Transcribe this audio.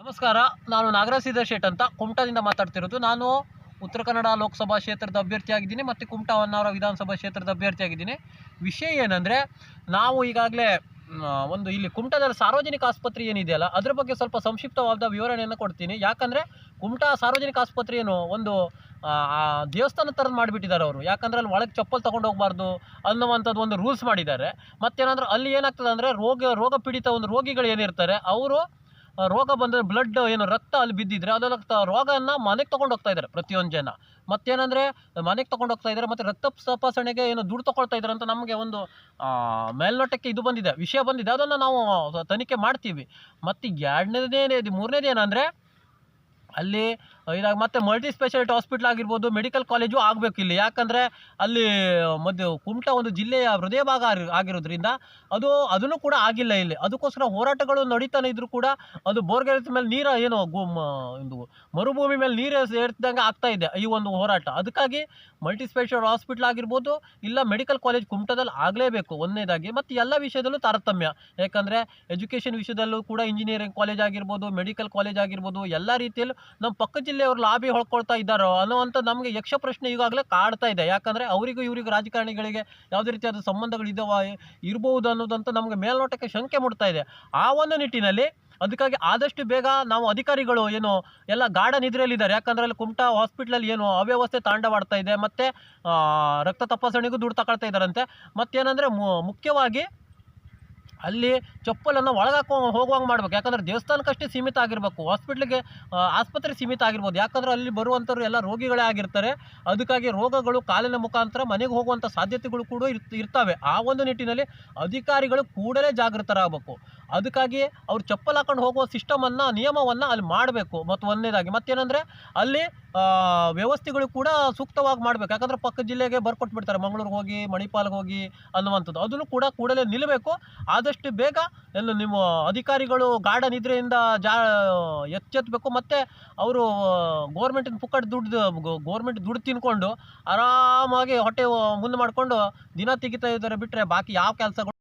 ನಮಸ್ಕಾರ. ನಾನು ನಾಗರಾಜ್ ಶೇಟ್ ಅಂತ ಕುಮಟಾದಿಂದ ಮಾತಾಡ್ತಿರೋದು. ನಾನು ಉತ್ತರ ಕನ್ನಡ ಲೋಕಸಭಾ ಕ್ಷೇತ್ರದ ಅಭ್ಯರ್ಥಿಯಾಗಿದ್ದೀನಿ ಮತ್ತು ಕುಮಟಾ ಹೊನ್ನಾವರ ವಿಧಾನಸಭಾ ಕ್ಷೇತ್ರದ ಅಭ್ಯರ್ಥಿಯಾಗಿದ್ದೀನಿ. ವಿಷಯ ಏನಂದರೆ, ನಾವು ಈಗಾಗಲೇ ಒಂದು ಇಲ್ಲಿ ಕುಮಟಾದಲ್ಲಿ ಸಾರ್ವಜನಿಕ ಆಸ್ಪತ್ರೆ ಏನಿದೆಯಲ್ಲ, ಅದರ ಬಗ್ಗೆ ಸ್ವಲ್ಪ ಸಂಕ್ಷಿಪ್ತವಾದ ವಿವರಣೆಯನ್ನು ಕೊಡ್ತೀನಿ. ಯಾಕಂದರೆ ಕುಮಟಾ ಸಾರ್ವಜನಿಕ ಆಸ್ಪತ್ರೆ ಏನು ಒಂದು ದೇವಸ್ಥಾನ ಥರದ್ದು ಮಾಡಿಬಿಟ್ಟಿದ್ದಾರೆ ಅವರು. ಯಾಕಂದರೆ ಅಲ್ಲಿ ಒಳಗೆ ಚಪ್ಪಲ್ ತೊಗೊಂಡು ಹೋಗಬಾರ್ದು ಅನ್ನುವಂಥದ್ದು ಒಂದು ರೂಲ್ಸ್ ಮಾಡಿದ್ದಾರೆ. ಮತ್ತೇನಂದ್ರೆ ಅಲ್ಲಿ ಏನಾಗ್ತದೆ ಅಂದರೆ, ರೋಗ ಪೀಡಿತ ಒಂದು ರೋಗಿಗಳು ಏನಿರ್ತಾರೆ, ಅವರು ರೋಗ ಬಂದರೆ ಬ್ಲಡ್ ಏನು ರಕ್ತ ಅಲ್ಲಿ ಬಿದ್ದಿದ್ರೆ ಅದೆಲ್ಲ ರೋಗನ ಮನೆಗೆ ತೊಗೊಂಡು ಹೋಗ್ತಾ ಇದ್ದಾರೆ ಪ್ರತಿಯೊಂದು ಜನ. ಮತ್ತೇನಂದರೆ ಮನೆಗೆ ತೊಗೊಂಡು ಹೋಗ್ತಾ ಇದ್ದಾರೆ, ಮತ್ತು ರಕ್ತ ತಪಾಸಣೆಗೆ ಏನು ದುಡ್ಡು ತೊಗೊಳ್ತಾ ಇದ್ದಾರೆ ಅಂತ ನಮಗೆ ಒಂದು ಮೇಲ್ನೋಟಕ್ಕೆ ಇದು ಬಂದಿದೆ, ವಿಷಯ ಬಂದಿದೆ. ಅದನ್ನು ನಾವು ತನಿಖೆ ಮಾಡ್ತೀವಿ. ಮತ್ತು ಮೂರನೇದು ಏನಂದರೆ, ಅಲ್ಲಿ ಇದಾಗ ಮತ್ತೆ ಮಲ್ಟಿ ಸ್ಪೆಷಾಲಿಟಿ ಹಾಸ್ಪಿಟ್ಲ್ ಆಗಿರ್ಬೋದು, ಮೆಡಿಕಲ್ ಕಾಲೇಜು ಆಗಬೇಕು ಇಲ್ಲಿ. ಯಾಕಂದರೆ ಅಲ್ಲಿ ಕುಮಟಾ ಒಂದು ಜಿಲ್ಲೆಯ ಹೃದಯ ಭಾಗ ಆಗಿರೋದ್ರಿಂದ ಅದನ್ನು ಕೂಡ ಆಗಿಲ್ಲ ಇಲ್ಲಿ. ಅದಕ್ಕೋಸ್ಕರ ಹೋರಾಟಗಳು ನಡೀತಾನೆ ಇದ್ರೂ ಕೂಡ ಅದು ಬೋರ್ಗೆರೆತ ಮೇಲೆ ನೀರು ಏನು ಒಂದು ಮರುಭೂಮಿ ಮೇಲೆ ನೀರು ಏರ್ತಿದ್ದಂಗೆ ಆಗ್ತಾ ಇದೆ ಈ ಒಂದು ಹೋರಾಟ. ಅದಕ್ಕಾಗಿ ಮಲ್ಟಿ ಸ್ಪೆಷಾಲಿಟಿ ಹಾಸ್ಪಿಟ್ಲ್ ಆಗಿರ್ಬೋದು, ಇಲ್ಲ ಮೆಡಿಕಲ್ ಕಾಲೇಜ್ ಕುಮಟಾದಲ್ಲಿ ಆಗಲೇಬೇಕು ಒಂದನೇದಾಗಿ. ಮತ್ತು ಎಲ್ಲ ವಿಷಯದಲ್ಲೂ ತಾರತಮ್ಯ. ಯಾಕಂದರೆ ಎಜುಕೇಷನ್ ವಿಷಯದಲ್ಲೂ ಕೂಡ ಇಂಜಿನಿಯರಿಂಗ್ ಕಾಲೇಜ್ ಆಗಿರ್ಬೋದು, ಮೆಡಿಕಲ್ ಕಾಲೇಜ್ ಆಗಿರ್ಬೋದು, ಎಲ್ಲ ರೀತಿಯಲ್ಲೂ ನಮ್ಮ ಪಕ್ಕ ಜಿಲ್ಲೆಯವರು ಲಾಬಿ ಹೊಳ್ಕೊಳ್ತಾ ಇದ್ದಾರೋ ಅನ್ನೋವಂಥ ನಮಗೆ ಯಕ್ಷ ಪ್ರಶ್ನೆ ಈಗಾಗಲೇ ಕಾಡ್ತಾ ಇದೆ. ಯಾಕಂದರೆ ಅವರಿಗೂ ಇವರಿಗೂ ರಾಜಕಾರಣಿಗಳಿಗೆ ಯಾವುದೇ ರೀತಿಯಾದ ಸಂಬಂಧಗಳು ಇರಬಹುದು ಅನ್ನೋದಂತ ನಮಗೆ ಮೇಲ್ನೋಟಕ್ಕೆ ಶಂಕೆ ಮೂಡ್ತಾ ಇದೆ. ಆ ಒಂದು ನಿಟ್ಟಿನಲ್ಲಿ ಅದಕ್ಕಾಗಿ ಆದಷ್ಟು ಬೇಗ ನಾವು ಅಧಿಕಾರಿಗಳು ಏನು ಎಲ್ಲ ಗಾಢ ನಿದ್ರೆಯಲ್ಲಿದ್ದಾರೆ. ಯಾಕಂದರೆ ಅಲ್ಲಿ ಕುಮಟಾ ಹಾಸ್ಪಿಟ್ಲಲ್ಲಿ ಏನು ಅವ್ಯವಸ್ಥೆ ತಾಂಡವಾಡ್ತಾ ಇದೆ, ಮತ್ತು ರಕ್ತ ತಪಾಸಣೆಗೂ ದುಡ್ಡು ತಗೊಳ್ತಾ ಇದ್ದಾರಂತೆ. ಮತ್ತೇನಂದರೆ ಮುಖ್ಯವಾಗಿ ಅಲ್ಲಿ ಚಪ್ಪಲನ್ನು ಹೋಗುವಂಗೆ ಮಾಡ್ಬೇಕು. ಯಾಕಂದರೆ ದೇವಸ್ಥಾನಕ್ಕಷ್ಟೇ ಸೀಮಿತ ಆಗಿರಬೇಕು, ಹಾಸ್ಪಿಟ್ಲಿಗೆ ಆಸ್ಪತ್ರೆ ಸೀಮಿತ ಆಗಿರ್ಬೋದು. ಯಾಕಂದರೆ ಅಲ್ಲಿ ಬರುವಂಥವ್ರು ಎಲ್ಲ ರೋಗಿಗಳೇ ಆಗಿರ್ತಾರೆ. ಅದಕ್ಕಾಗಿ ರೋಗಗಳು ಕಾಲಿನ ಮುಖಾಂತರ ಮನೆಗೆ ಹೋಗುವಂಥ ಸಾಧ್ಯತೆಗಳು ಕೂಡ ಇರ್ತವೆ. ಆ ಒಂದು ನಿಟ್ಟಿನಲ್ಲಿ ಅಧಿಕಾರಿಗಳು ಕೂಡಲೇ ಜಾಗೃತರಾಗಬೇಕು. ಅದಕ್ಕಾಗಿ ಅವ್ರು ಚಪ್ಪಲ್ ಹಾಕೊಂಡು ಹೋಗುವ ನಿಯಮವನ್ನು ಅಲ್ಲಿ ಮಾಡಬೇಕು. ಮತ್ತು ಒಂದನೇದಾಗಿ ಮತ್ತೇನೆಂದರೆ, ಅಲ್ಲಿ ವ್ಯವಸ್ಥೆಗಳು ಕೂಡ ಸೂಕ್ತವಾಗಿ ಮಾಡಬೇಕು. ಯಾಕಂದರೆ ಪಕ್ಕ ಜಿಲ್ಲೆಗೆ ಬರ್ಕೊಟ್ಬಿಡ್ತಾರೆ, ಮಂಗಳೂರಿಗೆ ಹೋಗಿ, ಮಣಿಪಾಲ್ಗೆ ಹೋಗಿ ಅನ್ನುವಂಥದ್ದು. ಅದನ್ನು ಕೂಡ ಕೂಡಲೇ ನಿಲ್ಲಬೇಕು. ಆದಷ್ಟು ಬೇಗ ನಿಮ್ಮ ಅಧಿಕಾರಿಗಳು ಗಾಢ ನಿದ್ರೆಯಿಂದ ಎಚ್ಚೆತ್ತಬೇಕು. ಮತ್ತು ಅವರು ಗೋರ್ಮೆಂಟ್ ದುಡ್ಡು ತಿನ್ಕೊಂಡು ಆರಾಮಾಗಿ ಹೊಟ್ಟೆ ಮುಂದೆ ಮಾಡಿಕೊಂಡು ದಿನ ತೆಗಿತಾ ಇದ್ದಾರೆ ಬಿಟ್ಟರೆ ಬಾಕಿ ಯಾವ ಕೆಲಸಗಳು